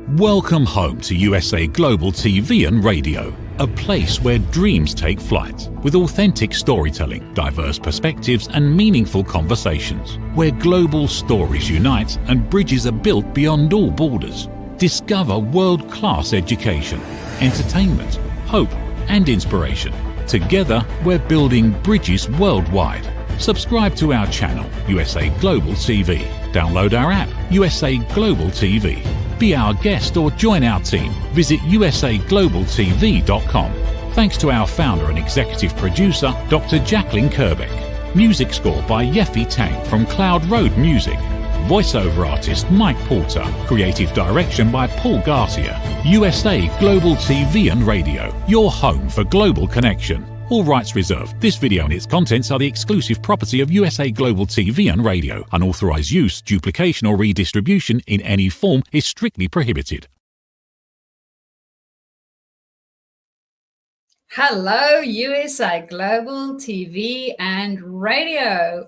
Welcome home to USA Global TV and Radio, a place where dreams take flight, with authentic storytelling, diverse perspectives and meaningful conversations, where global stories unite and bridges are built beyond all borders. Discover world-class education, entertainment, hope and inspiration. Together, we're building bridges worldwide. Subscribe to our channel, USA Global TV. Download our app, USA Global TV. Be our guest or join our team. Visit usaglobaltv.com. Thanks to our founder and executive producer, Dr. Jacqueline Kerbeck. Music score by Yeffy Tang from Cloud Road Music. Voiceover artist Mike Porter. Creative direction by Paul Garcia. USA Global TV and Radio, your home for global connection. All rights reserved. This video and its contents are the exclusive property of USA Global TV and Radio. Unauthorized use, duplication or redistribution in any form is strictly prohibited. Hello, USA Global TV and Radio.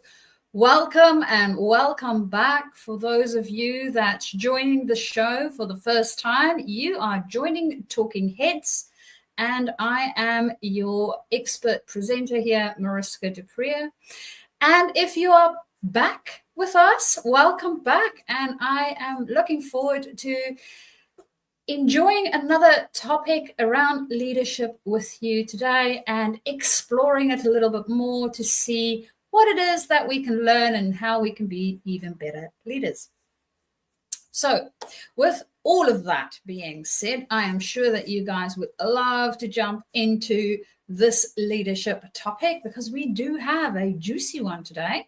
Welcome and welcome back. For those of you that's joining the show for the first time, you are joining Talking Heads. And I am your expert presenter here, MARISKA. And if you are back with us, welcome back. And I am looking forward to enjoying another topic around leadership with you today and exploring it a little bit more to see what it is that we can learn and how we can be even better leaders. So with all of that being said, I am sure that you guys would love to jump into this leadership topic because we do have a juicy one today,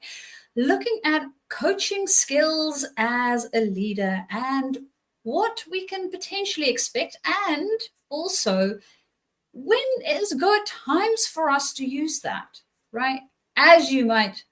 looking at coaching skills as a leader and what we can potentially expect, and also when is good times for us to use that, right? As you might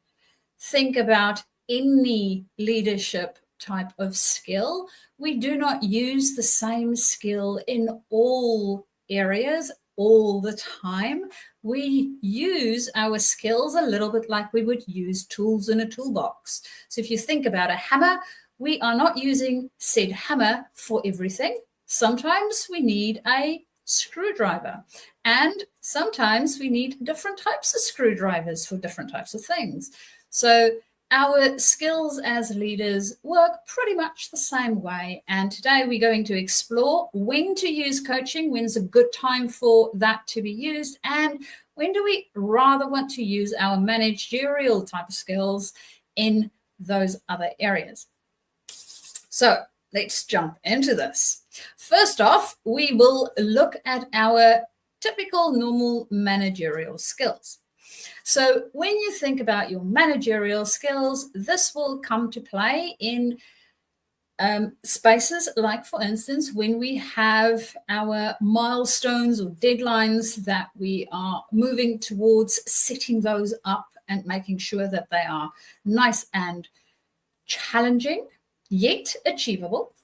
think about any leadership type of skill, we do not use the same skill in all areas all the time. We use our skills a little bit like we would use tools in a toolbox. So if you think about a hammer, we are not using said hammer for everything. Sometimes we need a screwdriver, and sometimes we need different types of screwdrivers for different types of things. So our skills as leaders work pretty much the same way. And today we're going to explore when to use coaching, when's a good time for that to be used, and when do we rather want to use our managerial type of skills in those other areas. So let's jump into this. First off, we will look at our typical normal managerial skills. So when you think about your managerial skills, this will come to play in spaces like, for instance, when we have our milestones or deadlines that we are moving towards, setting those up and making sure that they are nice and challenging, yet achievable.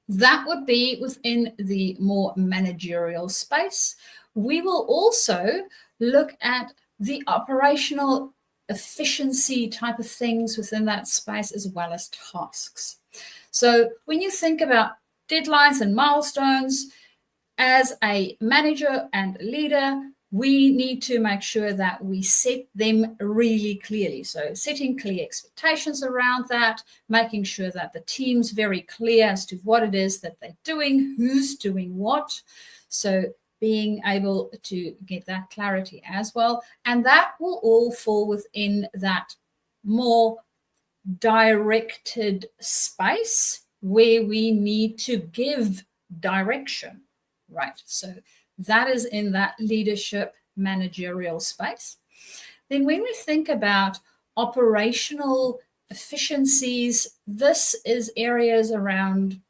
That would be within the more managerial space. We will also look at the operational efficiency type of things within that space, as well as tasks. So when you think about deadlines and milestones, as a manager and leader, we need to make sure that we set them really clearly. So setting clear expectations around that, making sure that the team's very clear as to what it is that they're doing, who's doing what. So being able to get that clarity as well. And that will all fall within that more directed space where we need to give direction, right? So that is in that leadership managerial space. Then when we think about operational efficiencies, this is areas around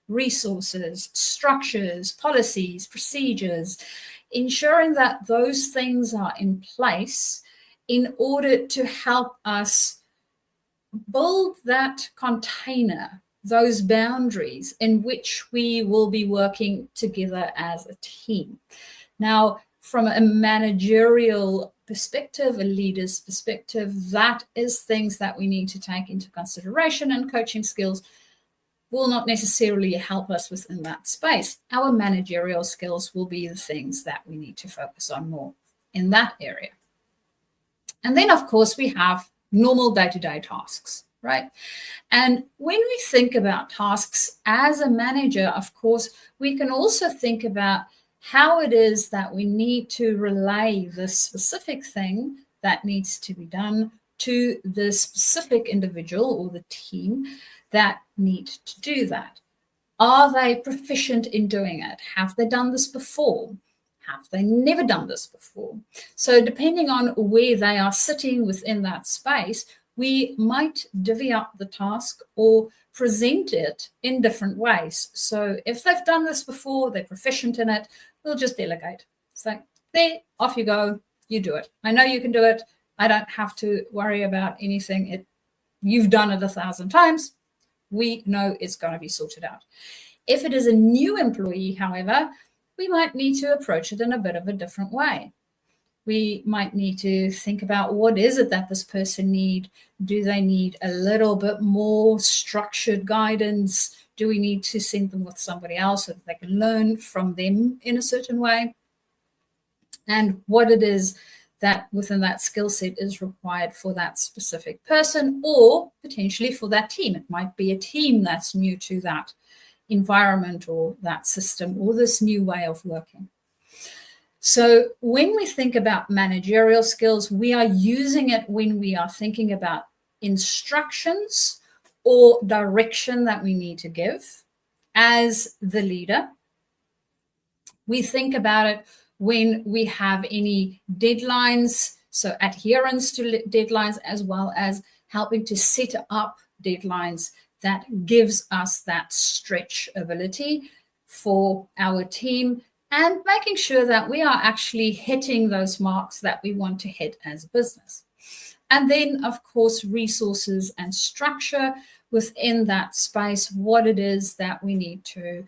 resources, structures, policies, procedures, ensuring that those things are in place in order to help us build that container, those boundaries in which we will be working together as a team. Now, from a managerial perspective, a leader's perspective, that is things that we need to take into consideration, and coaching skills will not necessarily help us within that space. Our managerial skills will be the things that we need to focus on more in that area. And then, of course, we have normal day-to-day tasks, right? And when we think about tasks as a manager, of course, we can also think about how it is that we need to relay the specific thing that needs to be done to the specific individual or the team that need to do that. Are they proficient in doing it? Have they done this before? Have they never done this before? So depending on where they are sitting within that space, we might divvy up the task or present it in different ways. So if they've done this before, they're proficient in it, we'll just delegate. So there, off you go, you do it. I know you can do it. I don't have to worry about anything. You've done it 1,000 times. We know it's going to be sorted out. If it is a new employee, however, we might need to approach it in a bit of a different way. We might need to think about what is it that this person need? Do they need a little bit more structured guidance? Do we need to send them with somebody else so that they can learn from them in a certain way? And what it is that within that skill set is required for that specific person or potentially for that team. It might be a team that's new to that environment or that system or this new way of working. So when we think about managerial skills, we are using it when we are thinking about instructions or direction that we need to give as the leader. We think about it when we have any deadlines, so adherence to deadlines, as well as helping to set up deadlines that gives us that stretch ability for our team and making sure that we are actually hitting those marks that we want to hit as a business. And then, of course, resources and structure within that space, what it is that we need to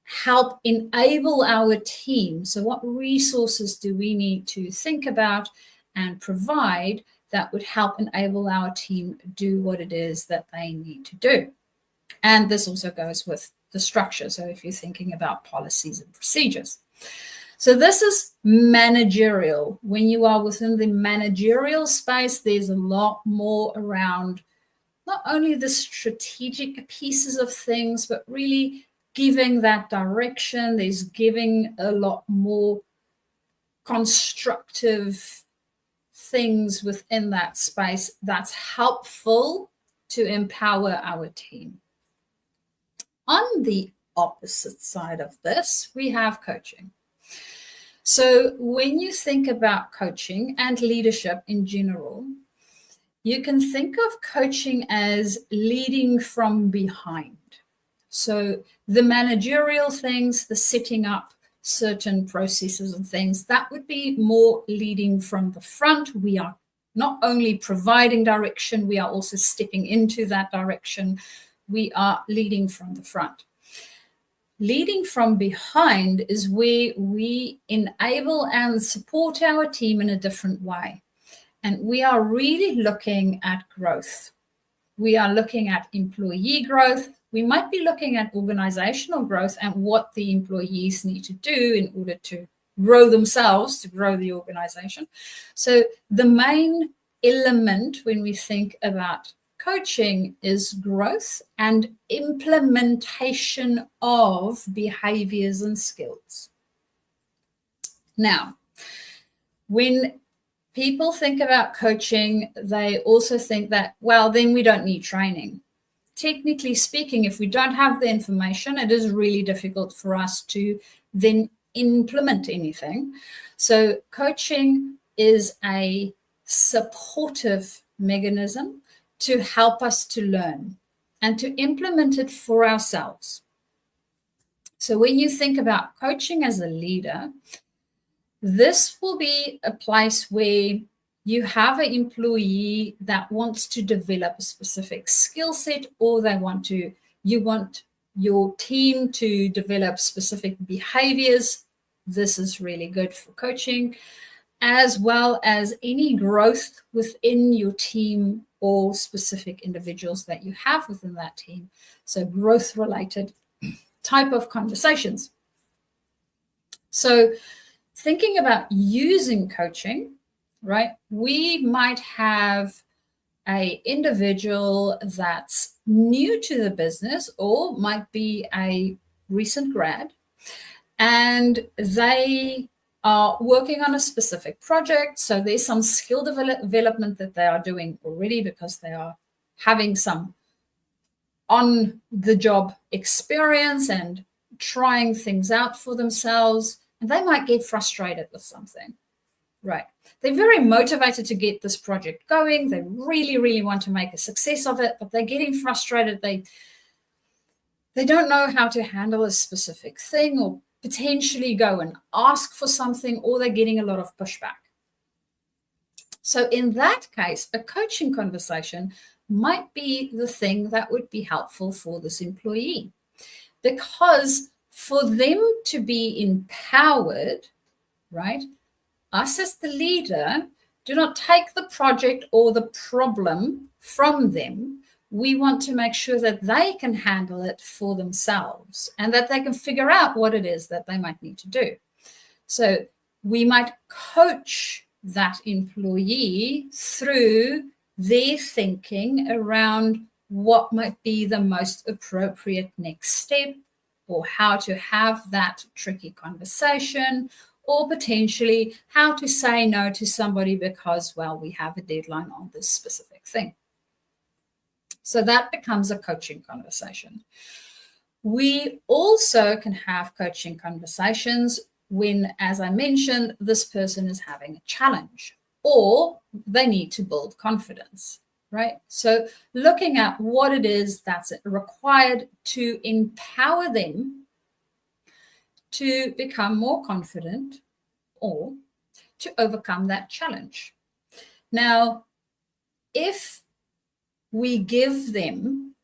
help enable our team. So what resources do we need to think about and provide that would help enable our team do what it is that they need to do? And this also goes with the structure. So if you're thinking about policies and procedures. So this is managerial. When you are within the managerial space, there's a lot more around not only the strategic pieces of things, but really giving that direction. There's giving a lot more constructive things within that space that's helpful to empower our team. On the opposite side of this, we have coaching. So when you think about coaching and leadership in general, you can think of coaching as leading from behind. So the managerial things, the setting up certain processes and things, that would be more leading from the front. We are not only providing direction, we are also stepping into that direction. We are leading from the front. Leading from behind is where we enable and support our team in a different way. And we are really looking at growth. We are looking at employee growth. We might be looking at organizational growth and what the employees need to do in order to grow themselves, to grow the organization. So the main element when we think about coaching is growth and implementation of behaviors and skills. Now, when people think about coaching, they also think that, well, then we don't need training. Technically speaking, if we don't have the information, it is really difficult for us to then implement anything. So coaching is a supportive mechanism to help us to learn and to implement it for ourselves. So when you think about coaching as a leader, this will be a place where you have an employee that wants to develop a specific skill set, or you want your team to develop specific behaviors. This is really good for coaching, as well as any growth within your team or specific individuals that you have within that team. So growth-related type of conversations. So thinking about using coaching, right? We might have an individual that's new to the business or might be a recent grad, and they are working on a specific project. So there's some skill development that they are doing already because they are having some on-the-job experience and trying things out for themselves. And they might get frustrated with something, right? They're very motivated to get this project going. They really, really want to make a success of it, but they're getting frustrated. They don't know how to handle a specific thing, or potentially go and ask for something, or they're getting a lot of pushback. So in that case, a coaching conversation might be the thing that would be helpful for this employee, because for them to be empowered, right, us as the leader do not take the project or the problem from them. We want to make sure that they can handle it for themselves and that they can figure out what it is that they might need to do. So we might coach that employee through their thinking around what might be the most appropriate next step, or how to have that tricky conversation, or potentially how to say no to somebody because, well, we have a deadline on this specific thing. So that becomes a coaching conversation. We also can have coaching conversations when, as I mentioned, this person is having a challenge or they need to build confidence, right? So looking at what it is that's required to empower them to become more confident or to overcome that challenge. Now, if we give them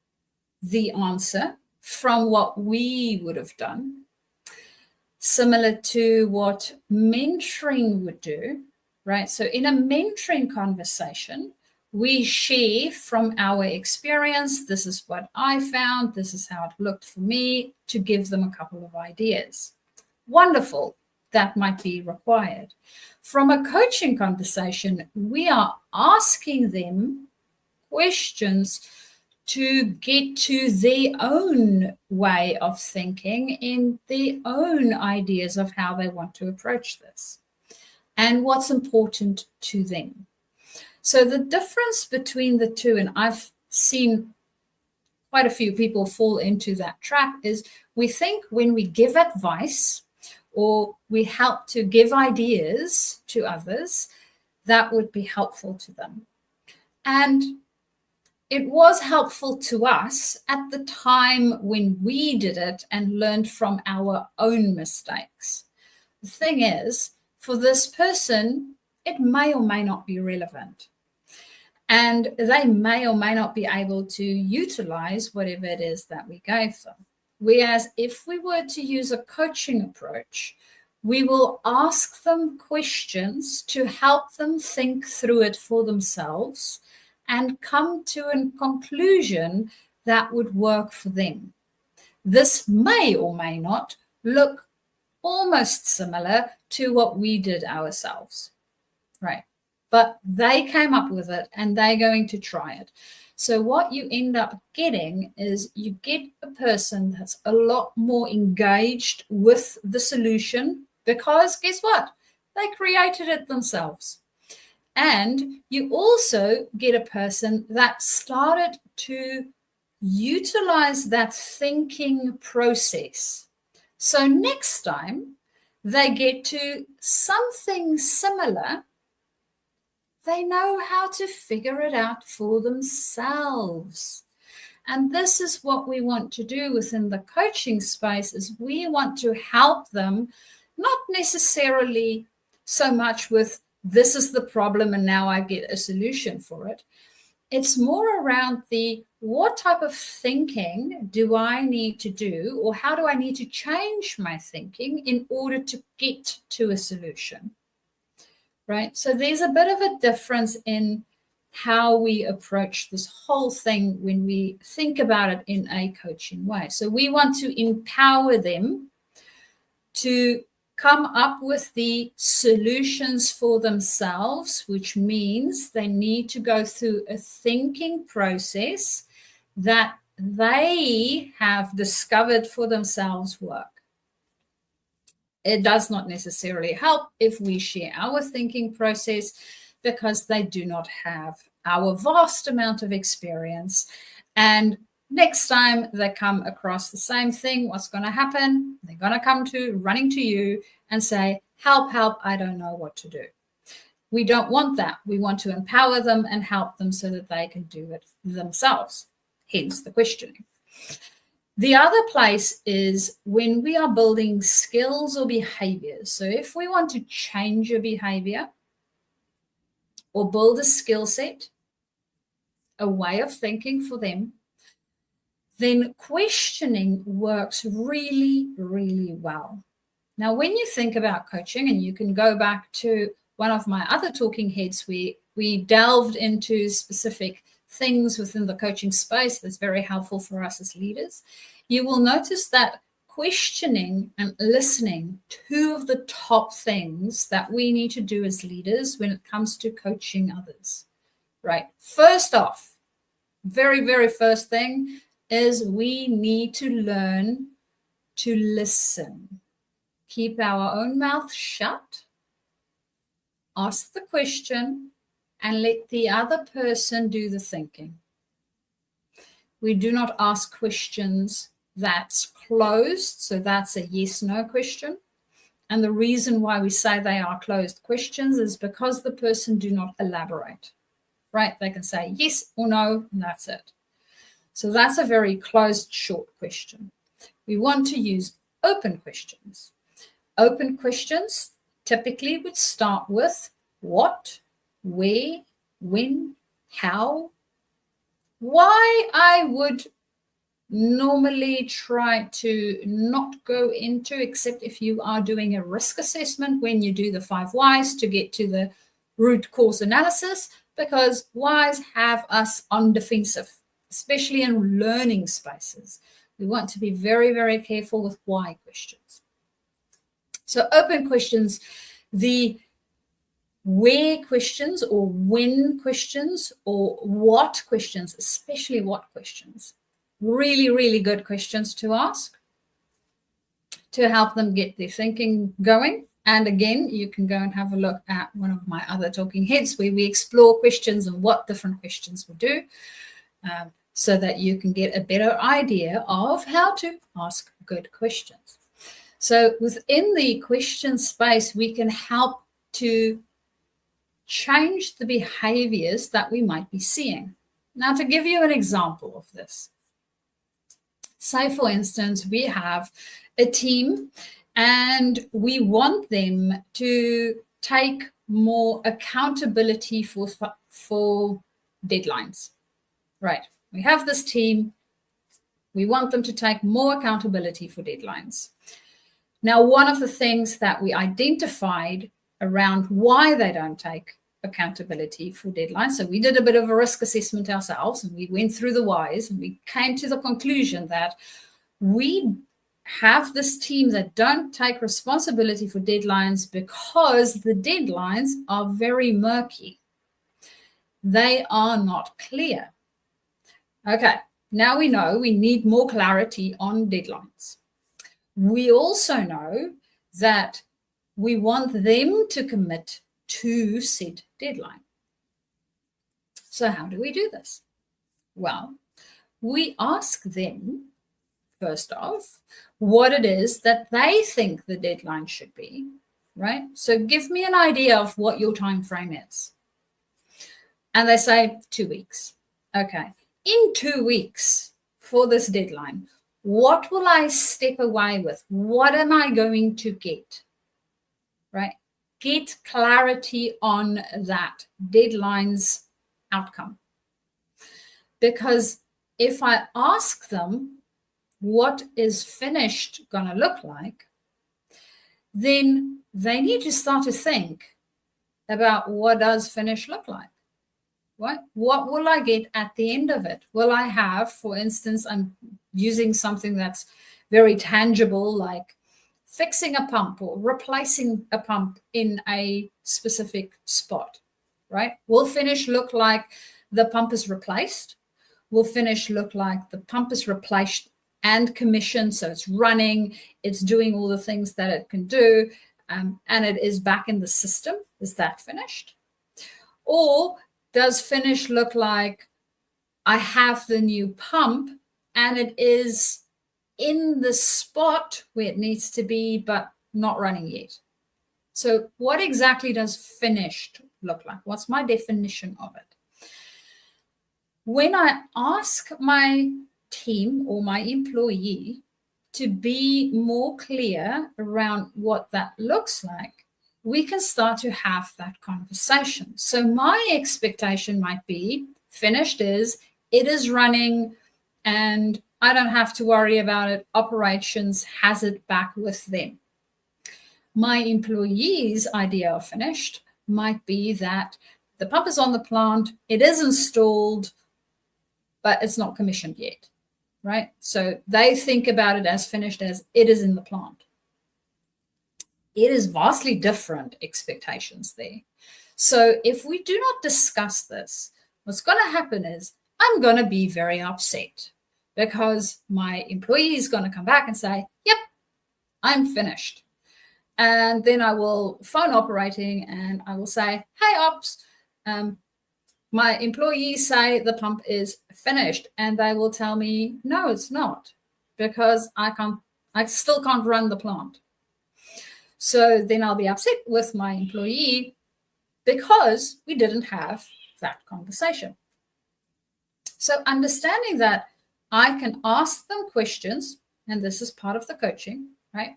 the answer from what we would have done, similar to what mentoring would do, right? So in a mentoring conversation, we share from our experience. This is what I found. This is how it looked for me, to give them a couple of ideas. Wonderful. That might be required. From a coaching conversation, we are asking them questions to get to their own way of thinking and their own ideas of how they want to approach this and what's important to them. So the difference between the two, and I've seen quite a few people fall into that trap, is we think when we give advice or we help to give ideas to others, that would be helpful to them. And it was helpful to us at the time when we did it and learned from our own mistakes. The thing is, for this person, it may or may not be relevant. And they may or may not be able to utilize whatever it is that we gave them. Whereas if we were to use a coaching approach, we will ask them questions to help them think through it for themselves and come to a conclusion that would work for them. This may or may not look almost similar to what we did ourselves, right? But they came up with it and they're going to try it. So what you end up getting is you get a person that's a lot more engaged with the solution, because guess what? They created it themselves. And you also get a person that started to utilize that thinking process. So next time they get to something similar, they know how to figure it out for themselves. And this is what we want to do within the coaching space, is we want to help them, not necessarily so much with this is the problem and now I get a solution for it. It's more around the what type of thinking do I need to do, or how do I need to change my thinking in order to get to a solution, right? So there's a bit of a difference in how we approach this whole thing when we think about it in a coaching way. So we want to empower them to come up with the solutions for themselves, which means they need to go through a thinking process that they have discovered for themselves work. It does not necessarily help if we share our thinking process, because they do not have our vast amount of experience. And next time they come across the same thing, what's going to happen? They're going to come running to you and say, help, help, I don't know what to do. We don't want that. We want to empower them and help them so that they can do it themselves, hence the questioning. The other place is when we are building skills or behaviors. So if we want to change a behavior or build a skill set, a way of thinking for them, then questioning works really, really well. Now, when you think about coaching, and you can go back to one of my other talking heads, we delved into specific things within the coaching space that's very helpful for us as leaders. You will notice that questioning and listening, two of the top things that we need to do as leaders when it comes to coaching others, right? First off, very, very first thing is we need to learn to listen. Keep our own mouth shut, ask the question, and let the other person do the thinking. We do not ask questions that's closed, so that's a yes-no question. And the reason why we say they are closed questions is because the person do not elaborate, right? They can say yes or no, and that's it. So that's a very closed, short question. We want to use open questions. Open questions typically would start with what, where, when, how. Why I would normally try to not go into, except if you are doing a risk assessment when you do the 5 whys to get to the root cause analysis, because whys have us on defensive, especially in learning spaces. We want to be very, very careful with why questions. So open questions, the where questions or when questions or what questions, especially what questions. Really, really good questions to ask to help them get their thinking going. And again, you can go and have a look at one of my other talking heads where we explore questions and what different questions will do, so that you can get a better idea of how to ask good questions. So within the question space, we can help to change the behaviors that we might be seeing. Now, to give you an example of this, say, for instance, we have a team and we want them to take more accountability for deadlines, right? We have this team. We want them to take more accountability for deadlines. Now, one of the things that we identified around why they don't take accountability for deadlines, so we did a bit of a risk assessment ourselves and we went through the whys and we came to the conclusion that we have this team that don't take responsibility for deadlines because the deadlines are very murky. They are not clear. Okay, now we know we need more clarity on deadlines. We also know that we want them to commit to said deadline. So how do we do this? Well, we ask them, first off, what it is that they think the deadline should be, right? So give me an idea of what your time frame is. And they say 2 weeks. Okay, in 2 weeks for this deadline, what will I step away with? What am I going to get, right? Get clarity on that deadline's outcome. Because if I ask them what is finished going to look like, then they need to start to think about what does finished look like, What will I get at the end of it? Will I have, for instance, I'm using something that's very tangible, like fixing a pump or replacing a pump in a specific spot, right? Will finish look like the pump is replaced? Will finish look like the pump is replaced and commissioned, so it's running, it's doing all the things that it can do, and it is back in the system? Is that finished? Or does finish look like I have the new pump and it is in the spot where it needs to be, but not running yet? So what exactly does finished look like? What's my definition of it? When I ask my team or my employee to be more clear around what that looks like, we can start to have that conversation. So my expectation might be finished is it is running and I don't have to worry about it. Operations has it back with them. My employee's idea of finished might be that the pump is on the plant, it is installed, but it's not commissioned yet, right? So they think about it as finished as it is in the plant. It is vastly different expectations there. So if we do not discuss this, what's going to happen is I'm going to be very upset because my employee is going to come back and say, yep, I'm finished. And then I will phone operating and I will say, hey, ops, my employees say the pump is finished. And they will tell me, no, it's not, because I still can't run the plant. So then I'll be upset with my employee because we didn't have that conversation. So understanding that I can ask them questions, and this is part of the coaching, right?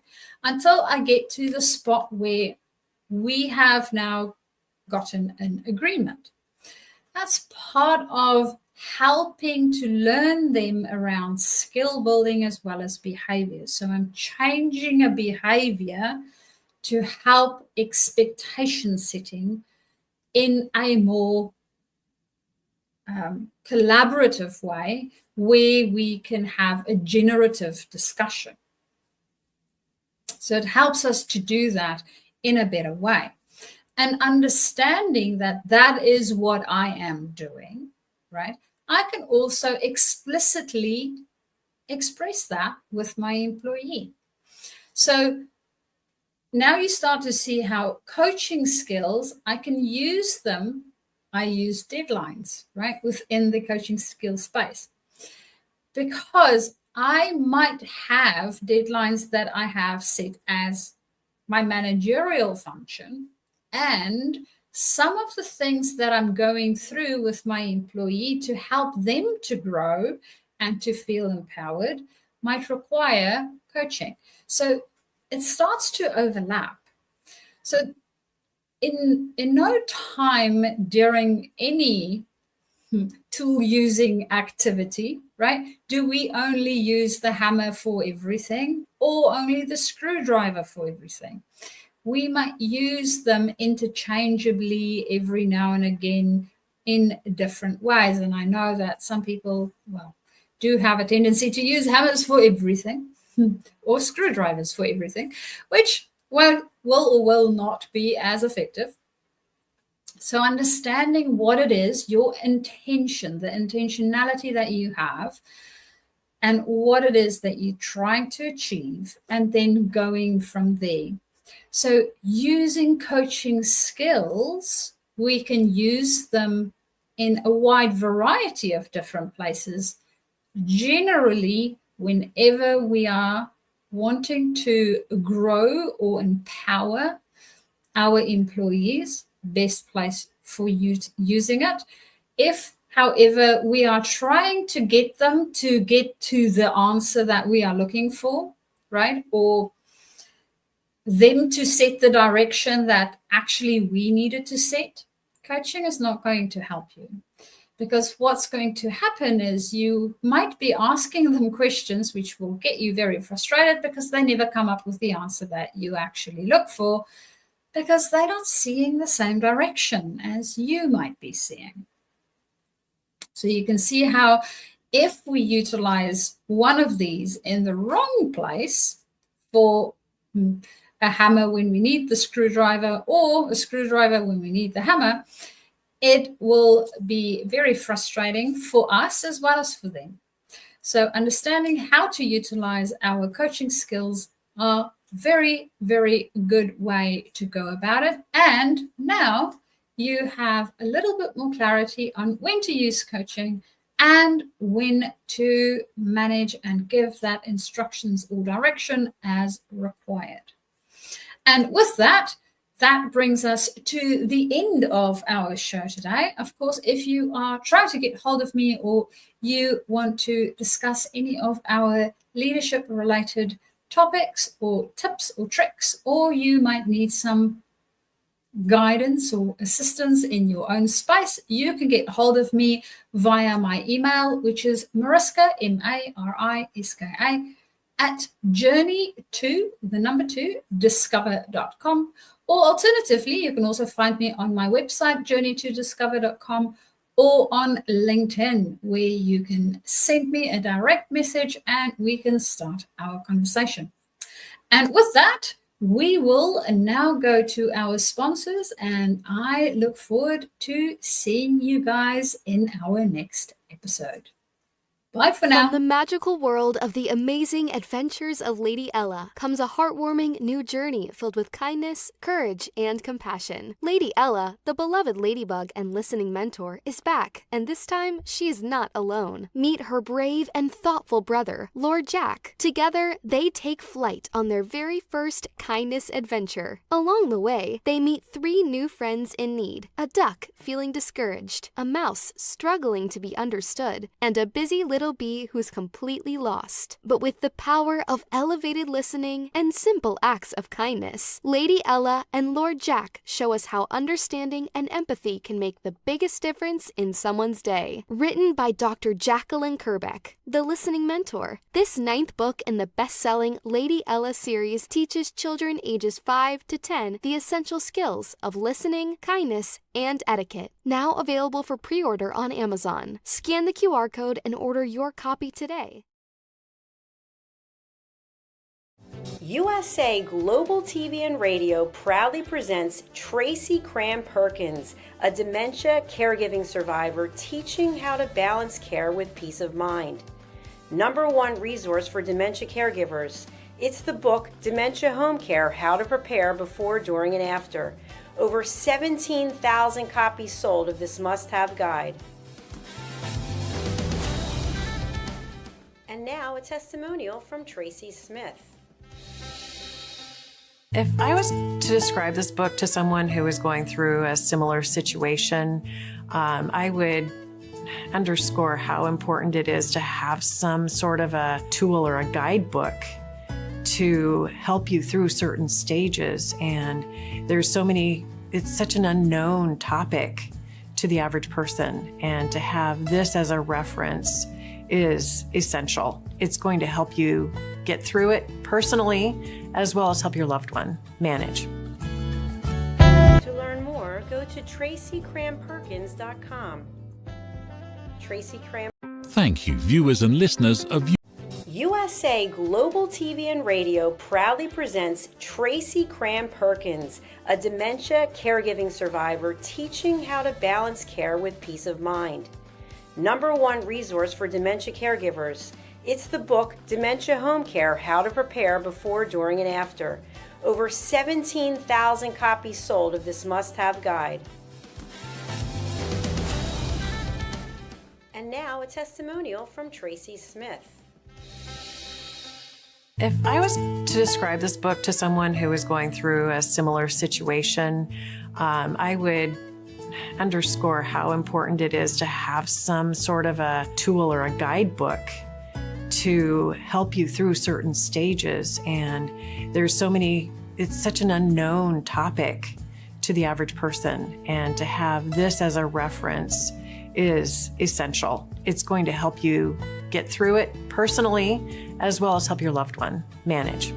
Until I get to the spot where we have now gotten an agreement. That's part of helping to learn them around skill building as well as behavior. So I'm changing a behavior to help expectation setting in a more collaborative way where we can have a generative discussion. So it helps us to do that in a better way. And understanding that that is what I am doing, right? I can also explicitly express that with my employee. So now you start to see how coaching skills, I can use them. I use deadlines, right, within the coaching skill space, because I might have deadlines that I have set as my managerial function, and some of the things that I'm going through with my employee to help them to grow and to feel empowered might require coaching. So it starts to overlap. So in no time during any tool using activity, right, do we only use the hammer for everything or only the screwdriver for everything. We might use them interchangeably every now and again in different ways. And I know that some people, do have a tendency to use hammers for everything or screwdrivers for everything, which will or will not be as effective. So understanding what it is, your intention, the intentionality that you have, and what it is that you're trying to achieve, and then going from there. So using coaching skills, we can use them in a wide variety of different places. Generally, whenever we are wanting to grow or empower our employees, best place for using it. If, however, we are trying to get them to get to the answer that we are looking for, right, or them to set the direction that actually we needed to set, coaching is not going to help you. Because what's going to happen is you might be asking them questions which will get you very frustrated because they never come up with the answer that you actually look for, because they're not seeing the same direction as you might be seeing. So you can see how if we utilize one of these in the wrong place for a hammer when we need the screwdriver, or a screwdriver when we need the hammer, it will be very frustrating for us as well as for them. So understanding how to utilize our coaching skills are very, very good way to go about it. And now you have a little bit more clarity on when to use coaching and when to manage and give that instructions or direction as required. And with that, that brings us to the end of our show today. Of course, if you are trying to get hold of me or you want to discuss any of our leadership-related topics or tips or tricks, or you might need some guidance or assistance in your own space, you can get hold of me via my email, which is MARISKA, MARISKA, at journey2discover.com. Or alternatively, you can also find me on my website, journey2discover.com, or on LinkedIn, where you can send me a direct message and we can start our conversation. And with that, we will now go to our sponsors, and I look forward to seeing you guys in our next episode. Bye for now. From the magical world of the amazing adventures of Lady Ella comes a heartwarming new journey filled with kindness, courage, and compassion. Lady Ella, the beloved ladybug and listening mentor, is back, and this time she is not alone. Meet her brave and thoughtful brother, Lord Jack. Together, they take flight on their very first kindness adventure. Along the way, they meet 3 new friends in need: a duck feeling discouraged, a mouse struggling to be understood, and a busy little bee who's completely lost. But with the power of elevated listening and simple acts of kindness, Lady Ella and Lord Jack show us how understanding and empathy can make the biggest difference in someone's day. Written by Dr. Jacqueline Kerbeck, the listening mentor, this 9th book in the best-selling Lady Ella series teaches children ages 5 to 10 the essential skills of listening, kindness, and etiquette. Now available for pre-order on Amazon. Scan the QR code and order your copy today. USA Global TV and Radio proudly presents Tracy Cram Perkins, a dementia caregiving survivor teaching how to balance care with peace of mind. #1 resource for dementia caregivers. It's the book Dementia Home Care: How to Prepare Before, During, and After. Over 17,000 copies sold of this must-have guide. And now a testimonial from Tracy Smith. If I was to describe this book to someone who is going through a similar situation, I would underscore how important it is to have some sort of a tool or a guidebook to help you through certain stages. And there's so many, it's such an unknown topic to the average person. And to have this as a reference is essential. It's going to help you get through it personally, as well as help your loved one manage. To learn more, go to tracycramperkins.com. Tracy Cram. Thank you, viewers and listeners of USA Global TV and Radio proudly presents Tracy Cram Perkins, a dementia caregiving survivor teaching how to balance care with peace of mind. #1 resource for dementia caregivers. It's the book Dementia Home Care: How to Prepare Before, During, and After. Over 17,000 copies sold of this must-have guide. And now a testimonial from Tracy Smith. If I was to describe this book to someone who is going through a similar situation, I would underscore how important it is to have some sort of a tool or a guidebook to help you through certain stages. And there's so many, it's such an unknown topic to the average person. And to have this as a reference is essential. It's going to help you get through it personally, as well as help your loved one manage.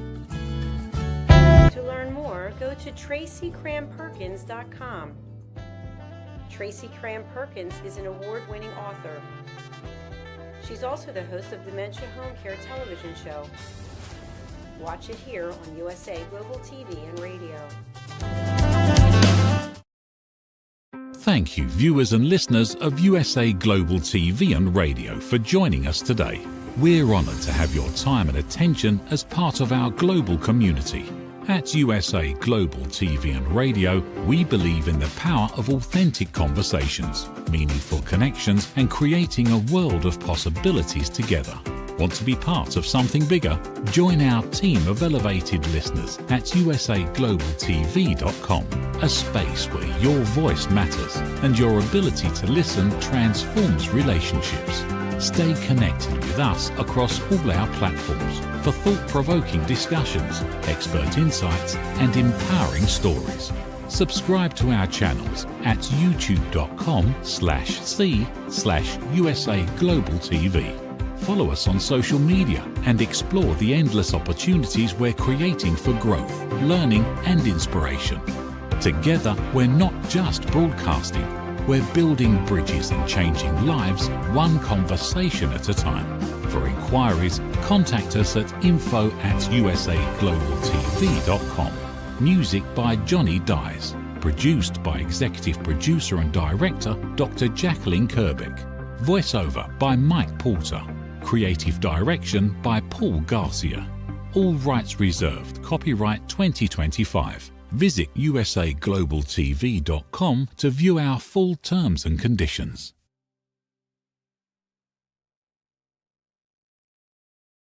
To learn more, go to tracycramperkins.com. Tracy Cram Perkins is an award-winning author. She's also the host of Dementia Home Care television show. Watch it here on USA Global TV and Radio. Thank you, viewers and listeners of USA Global TV and Radio, for joining us today. We're honoured to have your time and attention as part of our global community. At USA Global TV and Radio, we believe in the power of authentic conversations, meaningful connections, and creating a world of possibilities together. Want to be part of something bigger? Join our team of elevated listeners at usaglobaltv.com, a space where your voice matters and your ability to listen transforms relationships. Stay connected with us across all our platforms for thought-provoking discussions, expert insights, and empowering stories. Subscribe to our channels at youtube.com/c/usaglobaltv. Follow us on social media and explore the endless opportunities we're creating for growth, learning, and inspiration. Together, we're not just broadcasting, we're building bridges and changing lives one conversation at a time. For inquiries, contact us at info@usaglobaltv.com. Music by Johnny Dyes. Produced by Executive Producer and Director Dr. Jacqueline Kerbeck. Voiceover by Mike Porter. Creative Direction by Paul Garcia. All rights reserved. Copyright 2025. Visit usaglobaltv.com to view our full terms and conditions.